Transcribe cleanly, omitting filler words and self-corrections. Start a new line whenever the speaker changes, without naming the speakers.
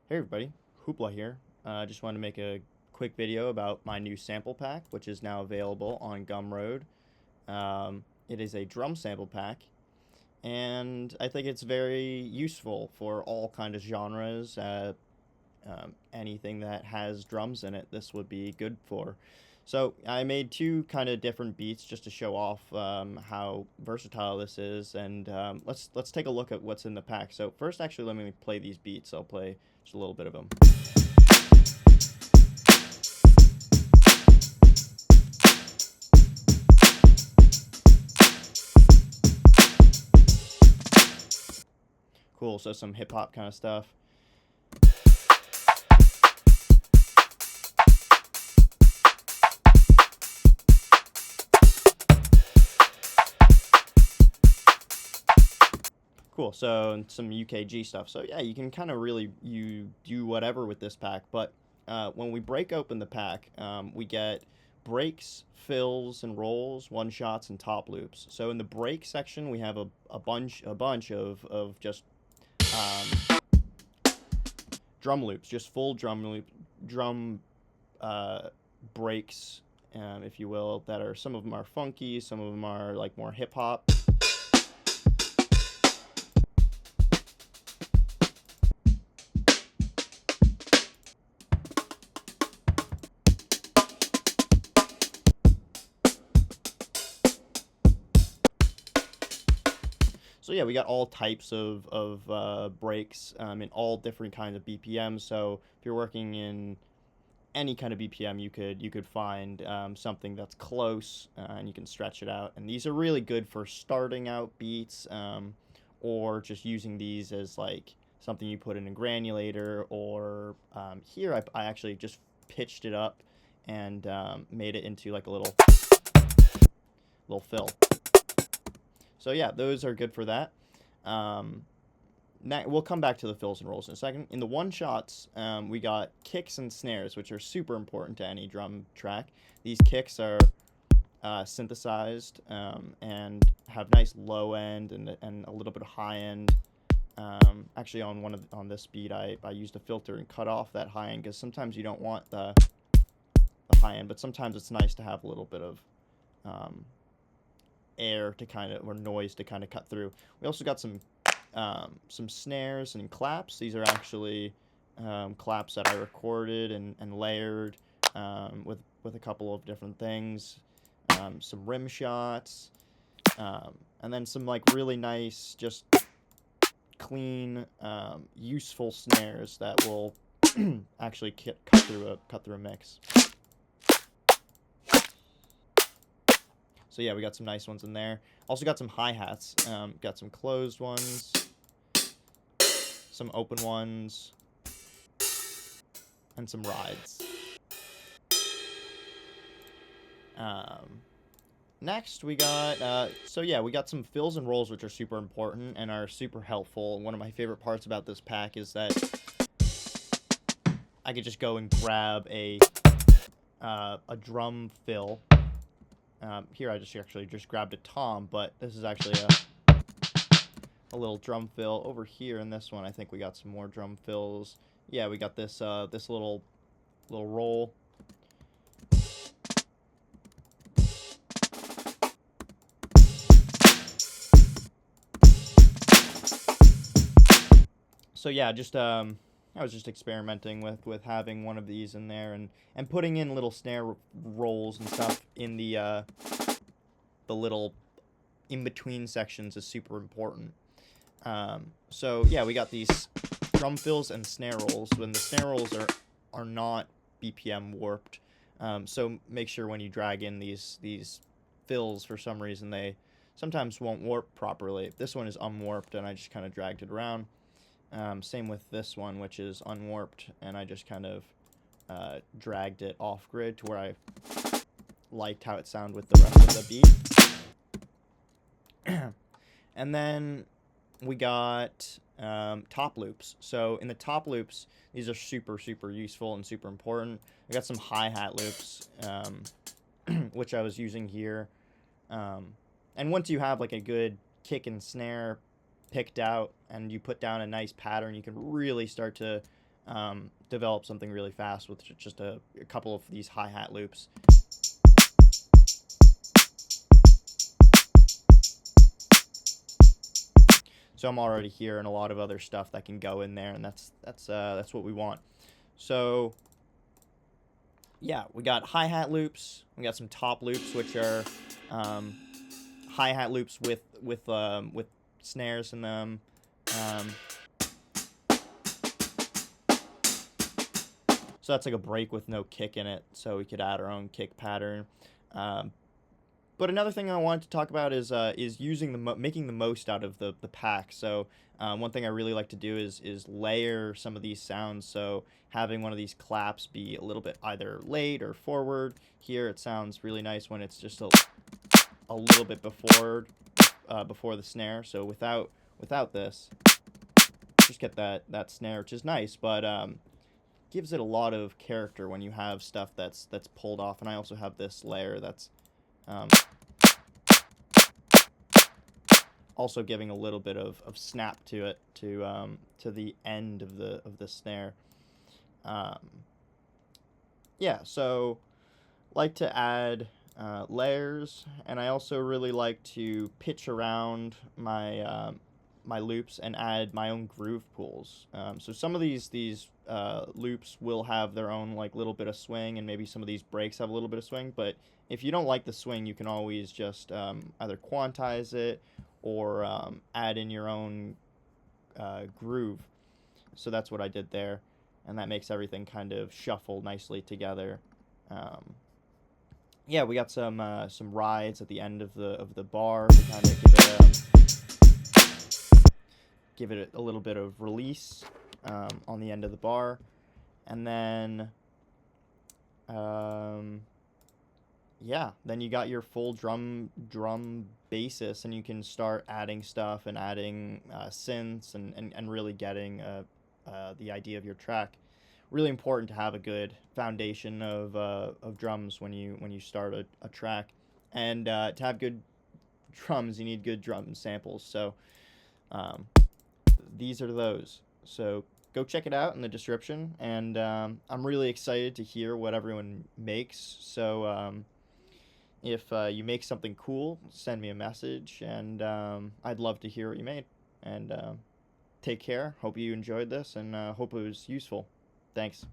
Hey everybody, Hoopla here. Just wanted to make a quick video about my new sample pack, which is now available on Gumroad. It is a drum sample pack, and I think it's very useful for all kind of genres. Anything that has drums in it, this would be good for. So I made two kind of different beats just to show off how versatile this is, and let's take a look at what's in the pack. So first, actually, let me play these beats. I'll play just a little bit of them. Cool. So some hip hop kind of stuff. Cool, so some UKG stuff. So yeah, you can kind of really you do whatever with this pack. But when we break open the pack, we get breaks, fills, and rolls, one shots, and top loops. So in the break section, we have a bunch of just um, drum loops, just full drum breaks, if you will. That are some of them are funky, some of them are like more hip hop. So yeah, we got all types of breaks in all different kinds of BPMs. So if you're working in any kind of BPM, you could find something that's close, and you can stretch it out. And these are really good for starting out beats, or just using these as like something you put in a granulator. Or here I actually just pitched it up and made it into like a little fill. So yeah, those are good for that. Um, we'll come back to the fills and rolls in a second. In the one shots, we got kicks and snares, which are super important to any drum track. These kicks are synthesized, and have nice low end and a little bit of high end. Actually, on this beat, I used a filter and cut off that high end because sometimes you don't want the high end, but sometimes it's nice to have a little bit of um, air to kind of, or noise to kind of cut through. We also got some snares and claps. These are actually claps that I recorded and layered with a couple of different things. Some rim shots, and then some like really nice, just clean, useful snares that will actually cut through a mix. So yeah, we got some nice ones in there. Also got some hi-hats. Got some closed ones, some open ones, and some rides. Next, we got, so yeah, we got some fills and rolls, which are super important and are super helpful. One of my favorite parts about this pack is that I could just go and grab a drum fill. Here I actually just grabbed a tom, but this is actually a little drum fill. Over here in this one, I think we got some more drum fills. Yeah, we got this this little roll. So yeah, just I was just experimenting with having one of these in there and putting in little snare rolls and stuff in the little in between sections is super important. So yeah, we got these drum fills and snare rolls. When the snare rolls are not BPM warped, so make sure when you drag in these fills, for some reason they sometimes won't warp properly. This one is unwarped, and I just kind of dragged it around. Same with this one, which is unwarped, and I just kind of dragged it off grid to where I liked how it sounded with the rest of the beat. And then we got top loops. So in the top loops, these are super useful and super important. We got some hi-hat loops, which I was using here. And once you have like a good kick and snare picked out and you put down a nice pattern, you can really start to develop something really fast with just a couple of these hi-hat loops. So I'm already hearing a lot of other stuff that can go in there, and that's what we want. So yeah, we got hi-hat loops. We got some top loops, which are um, hi-hat loops with snares in them. Um, so that's like a break with no kick in it. So we could add our own kick pattern. Um, But another thing I wanted to talk about is using making the most out of the pack. So one thing I really like to do is layer some of these sounds. So having one of these claps be a little bit either late or forward. Here it sounds really nice when it's just a little bit before the snare. So without this, just get that snare, which is nice, but gives it a lot of character when you have stuff that's pulled off. And I also have this layer that's um, also giving a little bit of snap to it to the end of the snare. Um, yeah, so like to add layers, and I also really like to pitch around my loops and add my own groove pools. So some of these loops will have their own like little bit of swing, and maybe some of these breaks have a little bit of swing. But if you don't like the swing, you can always just either quantize it or add in your own groove. So that's what I did there, and that makes everything kind of shuffle nicely together. Um, yeah, we got some rides at the end of the bar to kind of give it a little bit of release on the end of the bar, and then yeah, then you got your full drum basis, and you can start adding stuff and adding synths and really getting the idea of your track. Really important to have a good foundation of drums when you start a track, and to have good drums, you need good drum samples. So um, these are those. So go check it out in the description, and I'm really excited to hear what everyone makes. So if you make something cool, send me a message, and I'd love to hear what you made. And take care. Hope you enjoyed this, and hope it was useful. Thanks.